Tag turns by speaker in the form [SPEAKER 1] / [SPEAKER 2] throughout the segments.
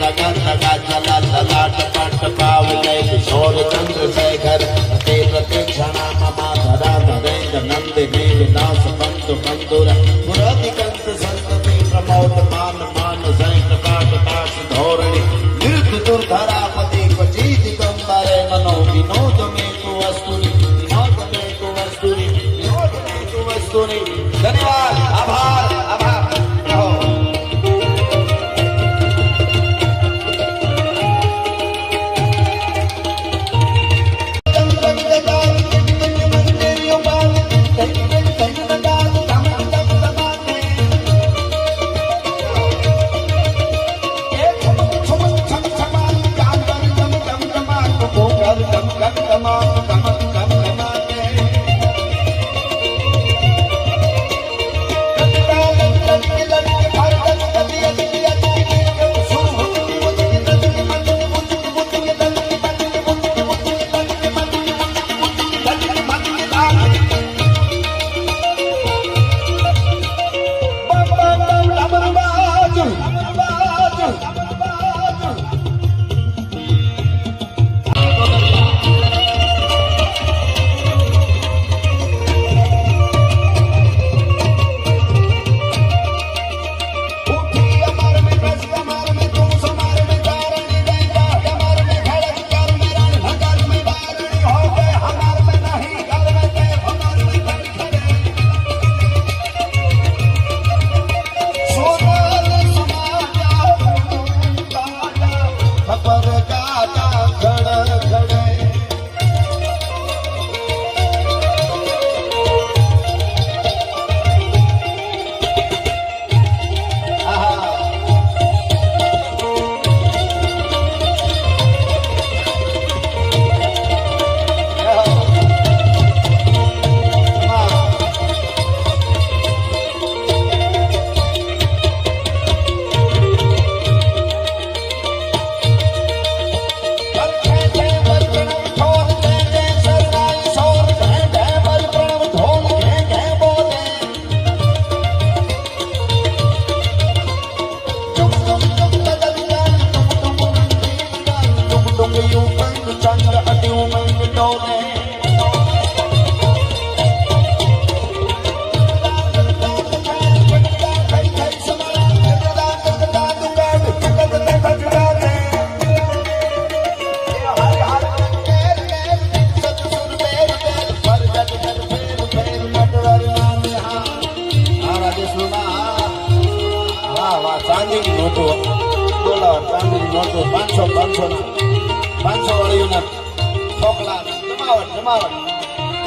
[SPEAKER 1] गगन चला ललाट पट पाव जय किशोर चंद्रशेखर ते प्रतीक्षणा ममा धरा धरेन्द्र नंदिनी विनाश बंधु बंधुर पुरधिकंत संतति प्रमोद मान मान सैत काट दास धोरणी निर्ध दुर्धरापति क्वचि दिगंबरे मनो विनोद में तु वस्तुनि विनोद में तु वस्तुनि विनोद में तु वस्तुनि। धन्यवाद आभार आभार।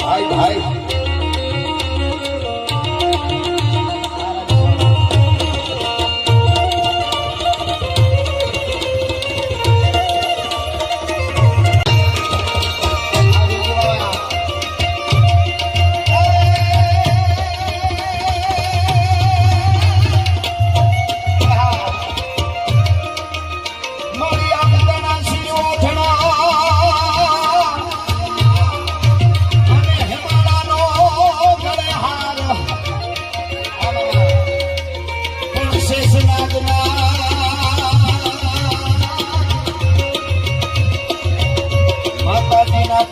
[SPEAKER 1] भाई भाई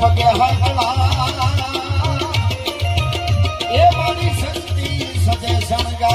[SPEAKER 1] पगे हला ए मारी शक्ति सदे संगा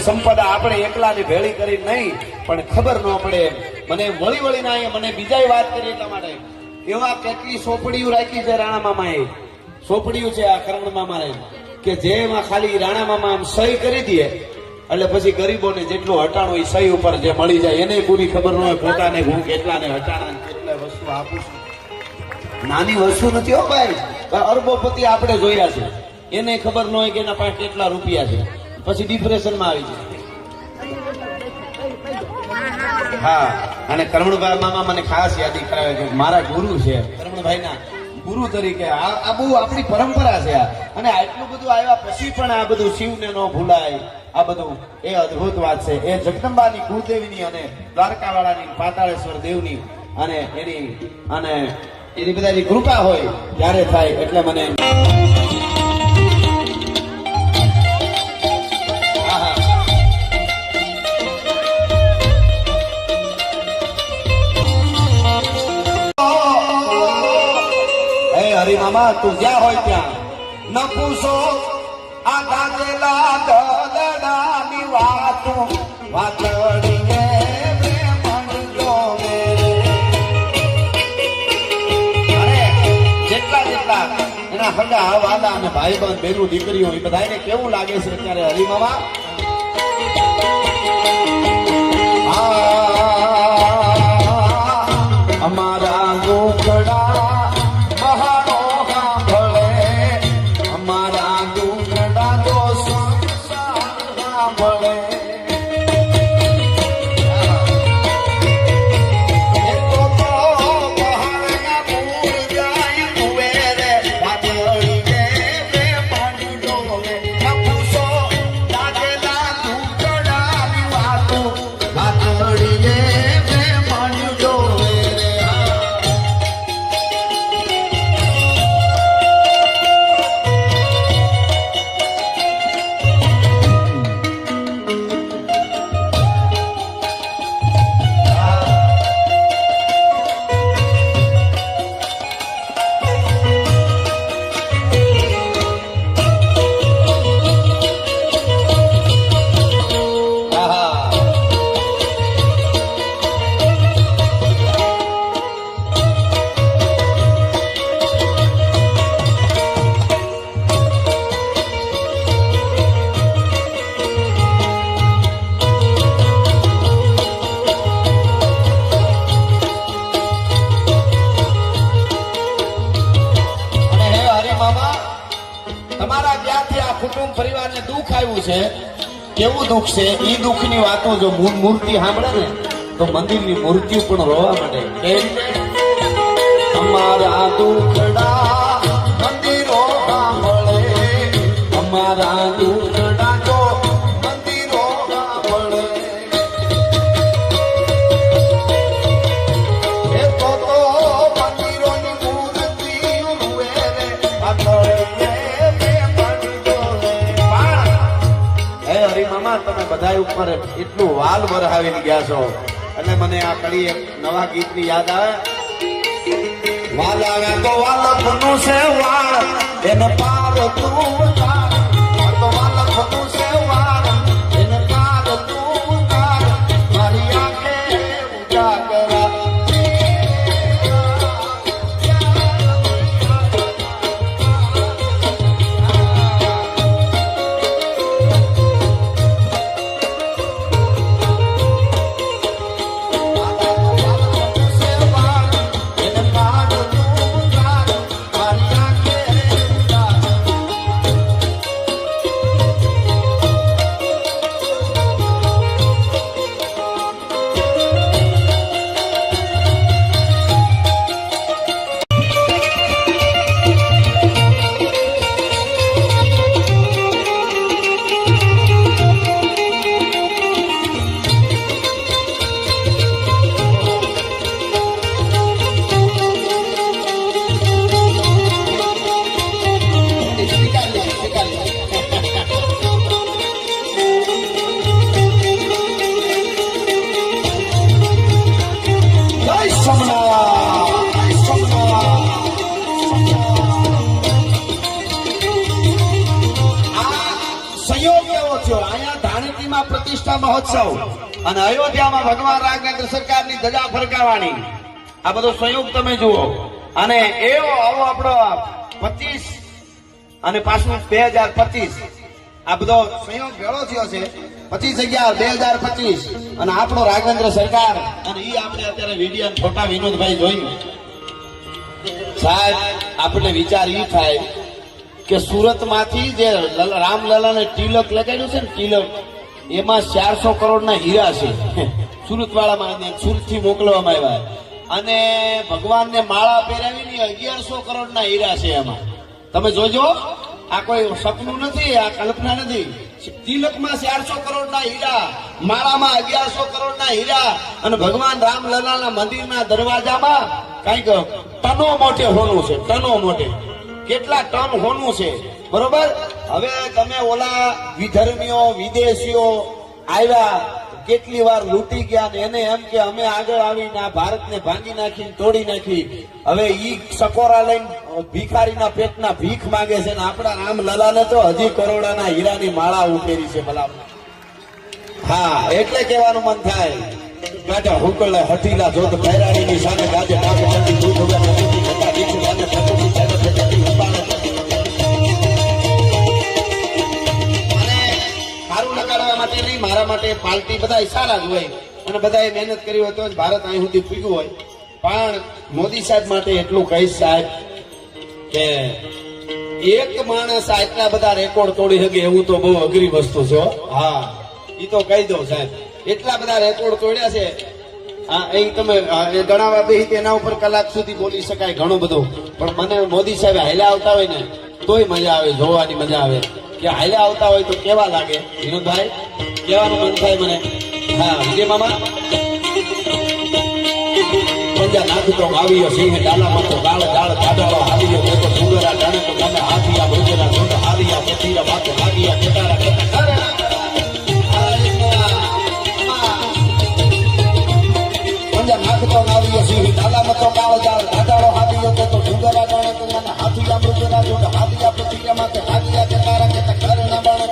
[SPEAKER 1] સંપદા આપણે એકલાને ભેળી કરી નહીં, પણ ખબર ન પડે. મને વળી વળીને અહીંયા મને બીજાય વાત કરી એટલા માટે એવા કેટલી સોપડીઓ રાખી છે રાણા મામાએ. સોપડીઓ છે આ કરણ મામાએ કે જેમાં ખાલી રાણા મામા આમ સહી કરી દે એટલે પછી ગરીબોને જેટલું હટાણું એ સહી ઉપર જે મળી જાય એને પૂરી ખબર ન હોય પોતાને હું કેટલાને હટાણા કેટલા વસ્તુ આપું છું. નાની વસ્તુ નથી હો ભાઈ, અરબોપતિ આપણે જોયા છે, એને ખબર ન હોય કે એના પાસે કેટલા રૂપિયા છે, પછી ડિપ્રેશનમાં આવી જાય. હા, અને કરમણભાઈ મામા મને ખાસ યાદી કરાવે છે, મારા ગુરુ છે કરમણભાઈના ગુરુ તરીકે. આ બહુ આપણી પરંપરા છે. અને આટલું બધું આવ્યા પછી પણ આ બધું શિવને ન ભૂલાય, આ બધું એ અદભુત વાત છે. એ જગદંબાની કુળદેવીની અને દ્વારકાવાળાની પાતાળેશ્વર દેવની અને એની બધાની કૃપા હોય ત્યારે થાય. એટલે મને હરી મામા તું જ્યાં હોય ત્યાં ન પૂછો આ ગાજેલા દદાની વાતો વાતડીને મંડો મેરે. અરે જેટલા એના હગા વાલા અને ભાઈબંધ બેનું દીકરીઓ એ બધાને કેવું લાગે છે અત્યારે હરી મામા? અમારા ગોખડા કુટુંબ પરિવારને દુઃખ આવ્યું છે, કેવું દુઃખ છે એ દુઃખની વાતો જો મૂર્તિ સાંભળે ને તો મંદિરની મૂર્તિઓ પણ રોવા માંડે. અમારા દુઃખડા મંદિરો સાંભળે, અમારા દુઃખડા જો મંદિરો સાંભળે. એ તો મંદિરોની મૂર્તિ રૂવે રે આતળે. તમે બધા ઉપર એટલું વાલ વરહાવીને ગયા છો એટલે મને આ કડી એક નવા ગીતની યાદ આવે. વાલ આવે તો વાલકનું છે વાળ એને પાર તું તાર, તો વાલકનું છે વાળ એને પાર તું તાર, મારી આંખે ઉજાગરા. પ્રતિષ્ઠા મહોત્સવ અને અયોધ્યામાં ભગવાન રાઘવેન્દ્ર સરકારની ધજા ફરકાવવાની, આ બધો સંયોગ તમે જુઓ. અને એવો આવો આપણો 25 અને પાછું 2025 આ બધો સંયોગ ભેળો થયો છે. 25/11/2025 અને આપણો રાઘવેન્દ્ર સરકાર અને ઈ આપણે અત્યારે વિડીયો ફોટા વિનોદભાઈ જોયું. સાહેબ આપણને વિચાર ઈ થાય કે સુરત માંથી જે રામલલાને તિલક લગાડ્યું છે ને, તિલક એમાં 400 કરોડના હીરા છે. સુરત વાળામાં સુરત થી મોકલવામાં આવ્યા અને ભગવાનને માળા પહેરાવીને 1100 કરોડના હીરા છે એમાં. તમે જોજો, આ કોઈ સપનું નથી, આ કલ્પના નથી. તિલકમાં 400 કરોડના હીરા, માળામાં 1100 કરોડના હીરા અને ભગવાન રામલલાના મંદિરના દરવાજામાં કઈક ટનો મોટે હોનું છે. ટનો મોટે કેટલા ટન હોનું છે, બરોબર. હવે તમે ઓલા વિધર્મીઓ વિદેશીઓ આવ્યા, કેટલી વાર લૂંટી ગયા ને એને એમ કે અમે આગળ આવીને આ ભારતને ભાંગી નાખી તોડી નાખી. હવે ઈ સકોરા લઈને ભિખારીના પેટના ભીખ માંગે છે ને આપણા રામલલાને તો હજી કરોડાના હીરાની માળા ઉકેરી છે. ભલા હા, એટલે કહેવાનું મન થાય, ગાડા હુકલે હઠીલા જોત બૈરાણીની સામે ગાજે ડાકે ચડી દૂધ ઉગા નદીથી ઘટા દીકરી અને પ્રકૃતિ ચાલે જતી ઉપાડે. અને સારું લગાડવા માટે નહીં, મારા માટે પાર્ટી બધા સારા જ હોય અને બધાએ મહેનત કરી હોય તો જ ભારત અહીં સુધી પૂગ્યું હોય. પણ મોદી સાહેબ માટે એટલું કહીશ સાહેબ કે એક માણસ આટલા બધા રેકોર્ડ તોડી શકે એવું તો બહુ અઘરી વસ્તુ છે. હા, એ તો કહી દઉં સાહેબ, એટલા બધા રેકોર્ડ તોડ્યા છે. હા, એ તમે ગણાવવા બેસી એના ઉપર કલાક સુધી બોલી શકાય ઘણું બધું. પણ મને મોદી સાહેબ હાલ્યા આવતા હોય ને તોય મજા આવે, જોવાની મજા આવે કે હાલ્યા આવતા હોય તો કેવા લાગે. વિનોદભાઈ કહેવાનું મન થાય મને. હા, વિજય મામા પંજા નાખતો આવ્યો સિંહ ડાલામાં તો ગાળ ગાળ કાઢાળો આવ્યો તો સુગરા જાણે તો તમે હાથિયા ભોજના જોડ હારિયા પથીરા વાતો લાગિયા કેટારા કેટા નાખતો આવ્યો સિંહ ડાલામાં તો ગાળ ગાળ કાઢાળો આવ્યો તો સુગરા જાણે તો મને હાથિયા ભોજના જોડ હારિયા પથીરા માથે લાગિયા કેટારા કેટા કરના બણ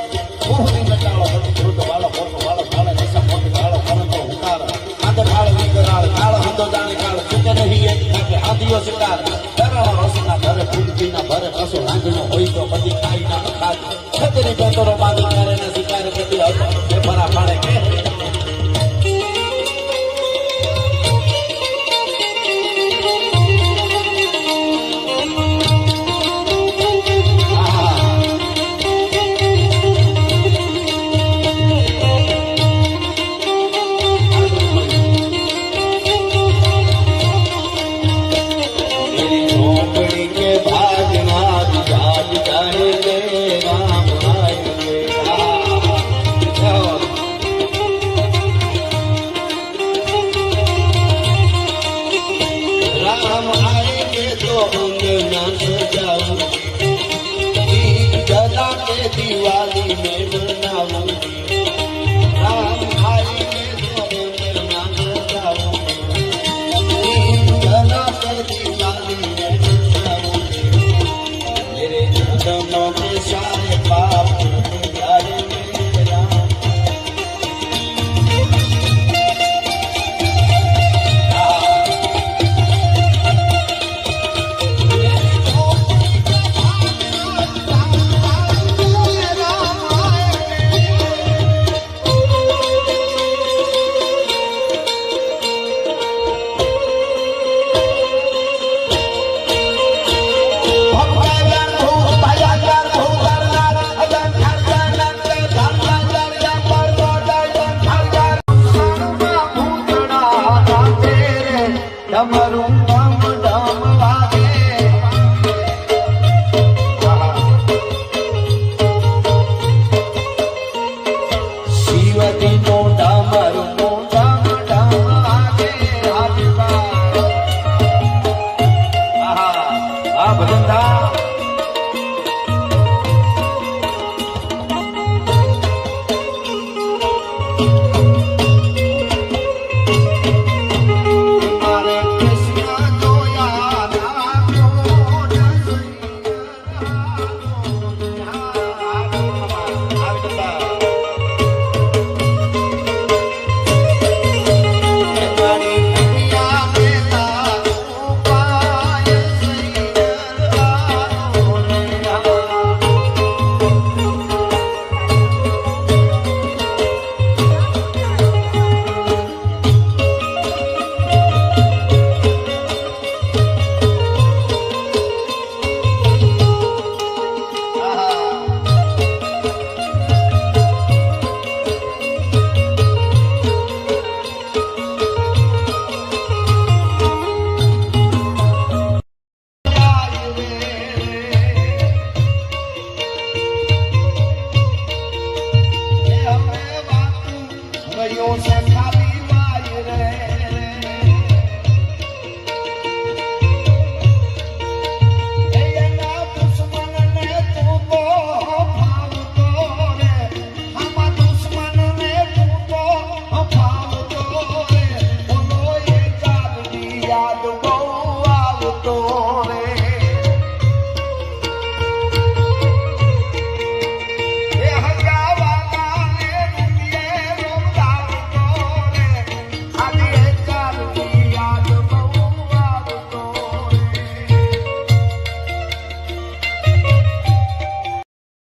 [SPEAKER 1] ઓહરી નટાળો જોડ વાળો મોટો વાળો કાળે નસા મોટી વાળો કરતો ઉતાર આંદર વાળ વિકરાળ કાળ હંદો જાણે કાળ ચૂકે નહીં એક નાખે હાથીઓ શિકાર ધરાળો રસના ઘરે ફૂલતીના ભરે કસો રાંધણો હોય તો બધી ખાઈ ના ખાજ છતરી બેતરો બાદ કરે ને શિકાર બધી હતો ફરા પાડે કે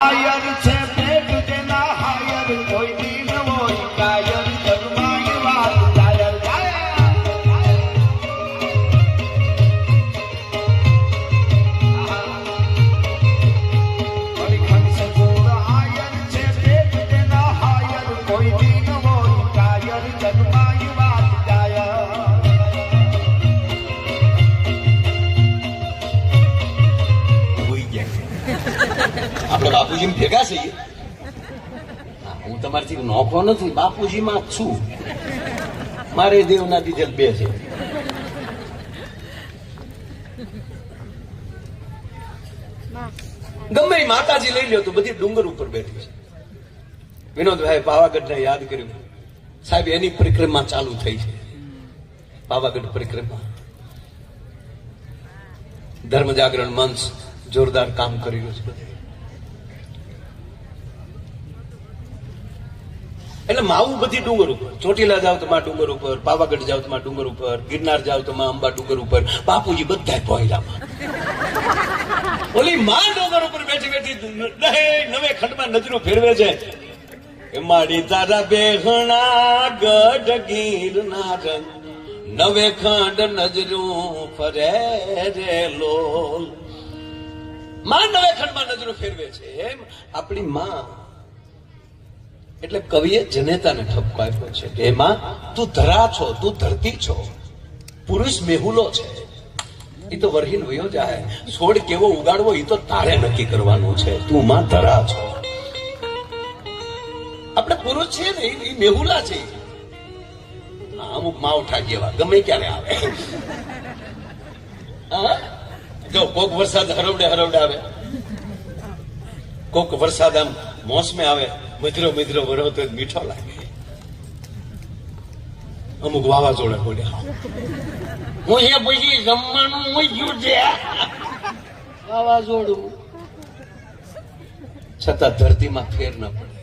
[SPEAKER 1] હાયર છે પેટ તેના હાયર કોઈ દી ન હોય કાયર જગમાં એ વાત કાયર આપણે બાપુજી ભેગા છીએ. હું તમારથી નોખો નથી, બાપુજીમાં જ છું. મારે દેવના દીધેલ બે છે. ગમે એ માતાજી લઈ લ્યો તો બધી ડુંગર ઉપર બેઠી છે. વિનોદભાઈ પાવાગઢને યાદ કર્યું. સાહેબ એની પરિક્રમા ચાલુ થઈ છે. પાવાગઢ પરિક્રમા ધર્મ જાગરણ મંચ જોરદાર કામ કરી રહ્યું છે. એટલે માવું બધી ડુંગર ઉપર, ચોટીલા જાવ તો માં ડુંગર ઉપર, પાવાગઢ જાવ તો માં ડુંગર ઉપર, ગિરનાર જાવ તો માં અંબા ડુંગર ઉપર, બાપુજી બધા પહોંચ્યા. ઓલી માં ડુંગર ઉપર બેઠી બેઠી નવે ખંડમાં નજરો ફેરવે છે. મારી તારા બેહણા ગઢ ગીરના રંગ નવે ખંડ નજરું ફરે રે લોલ. માં નવે ખંડમાં નજરો ફેરવે છે. એમ આપણી માં. એટલે કવિએ જનેતાને ઠપકો આપ્યો છે કે એમાં તું ધરા છો, તું ધરતી છો, પુરુષ મેહુલો છે. એ તો વરહીન વયો જાય. છોડ કેવો ઉગાડવો એ તો તારે નક્કી કરવાનું છે. તું માં ધરા છો. આપણે પુરુષ છીએ ને એ મેહુલા છે. અમુક માવઠા જેવા ગમે ક્યારે આવે. જો કોક વરસાદ હરવડે હરવડે આવે, કોક વરસાદ આમ મોસમે આવે, મધરો મધરો વરસતો મીઠો લાગે. અમુક વાવાઝોડા પડ્યા, હું એ પછી જમવાનું મૂક્યું છે વાવાઝોડું, છતાં ધરતીમાં ફેર ન પડે.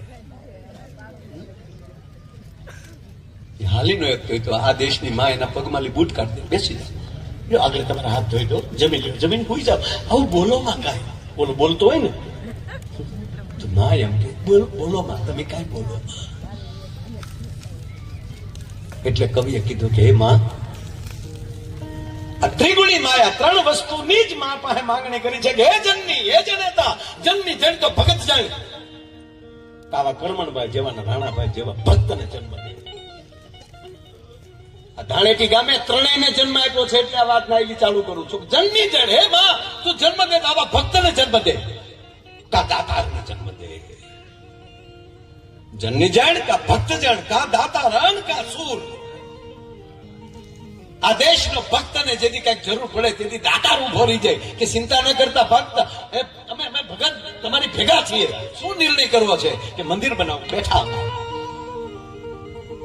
[SPEAKER 1] હાલીનો એક કહ્યું તો આ દેશની માં એના પગમાં બૂટ કાઢી દે, બેસી જાઓ, આગળ તમારા હાથ ધોઈ દો, જમી લો, જમીન ભૂઈ જાઓ. આવું બોલો માં કાંઈ બોલો, બોલતો હોય ને તો ના એમ કે બોલો માં, તમે કાંઈ બોલો. એટલે કવિએ કીધું કે હે માં, આ ત્રિગુણી માયા ત્રણ વસ્તુની જ માં પાસે માંગણી કરી છે કે હે જનની, હે જનેતા, જનની જન તો ભગત જાણ. આવા કરમણભાઈ જેવા રાણાભાઈ જેવા ભક્તને જન્મ દે. ધાણેટી ગામે ત્રણેયને જન્મ આપ્યો છે એટલે આ વાત નાયલી ચાલુ કરું છું. જન્મી જણ, હે માં તું જન્મ દે, આવા ભક્તને જન્મ દે, કા દાતારને જન્મ દે. જનની જણ કા ભક્ત જણ, કા દાતારણ કા સૂર. આ દેશનો ભક્તને જેથી કઈક જરૂર પડે તેથી દાતાર ઉભો રહી જાય કે ચિંતા ન કરતા ભક્ત, અમે ભગત તમારી ભેગા છીએ, શું નિર્ણય કરવો છે કે મંદિર બનાવો, બેઠા.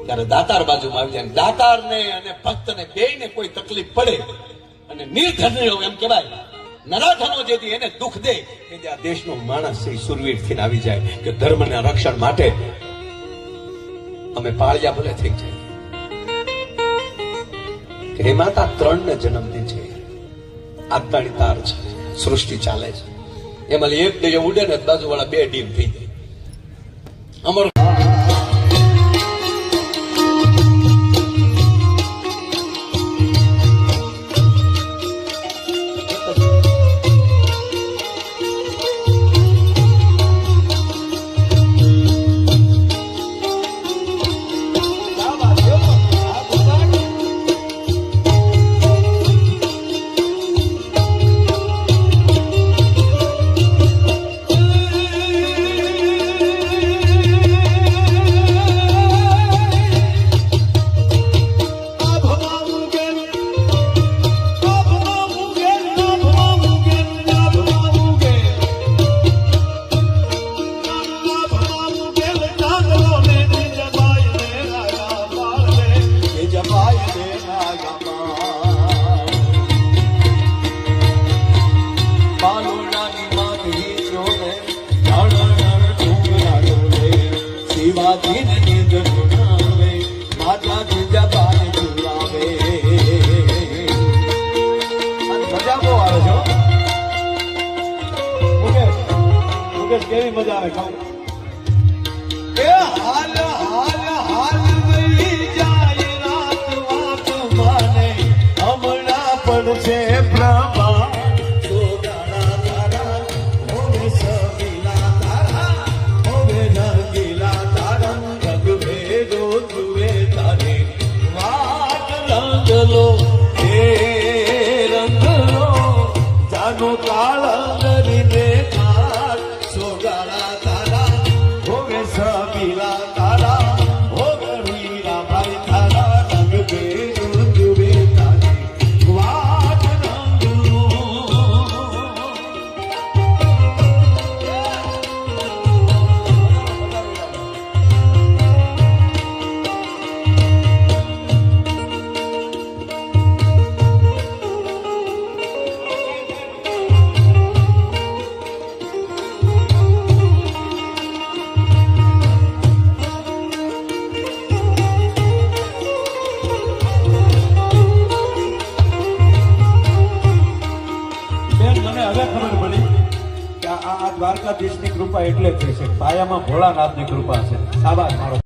[SPEAKER 1] ત્યારે દાતાર બાજુમાં આવી જાય. દાતારને અને ભક્તને બેયને કોઈ તકલીફ પડે અને નિર્ધન એમ કહેવાય, નરાધનો જેથી એને દુઃખ દે કે આ દેશનો માણસ છે સુરવીર થઈને આવી જાય કે ધર્મના રક્ષણ માટે અમે પાળિયા ભલે થઈ જાય. હે માતા ત્રણને જન્મ દે છે. આત્માની તાર છે, સૃષ્ટિ ચાલે છે. એમાં એક ડીમ ઉડે ને બાજુ વાળા બે ડીમ થઈ જાય. અમારું
[SPEAKER 2] મુકેશ કેવી મજા આવે કહું
[SPEAKER 3] એ હાલ હાલ હાલ વહી જાય રાત વાત માને હમણાં પડશે પ્રભા સોગાડા તારા હોવે સબીલા તારા હોવે રંગીલા તારા રંગ ભેદો જુએ તારે વાત રંગલો એ રંગલો જાનો કાળ કરીને કાળ સોગાડા તારા હોવે સબીલા તારા હોવે હીરા ભાઈ તારા રંગ ભેદો જુએ તારે વાત રંગલો
[SPEAKER 2] બેન મને હવે ખબર પડી કે આ દ્વારકાધીશની કૃપા એટલે જ થઈ છે પાયામાં ભોળાનાથની કૃપા છે શાબાશ મારો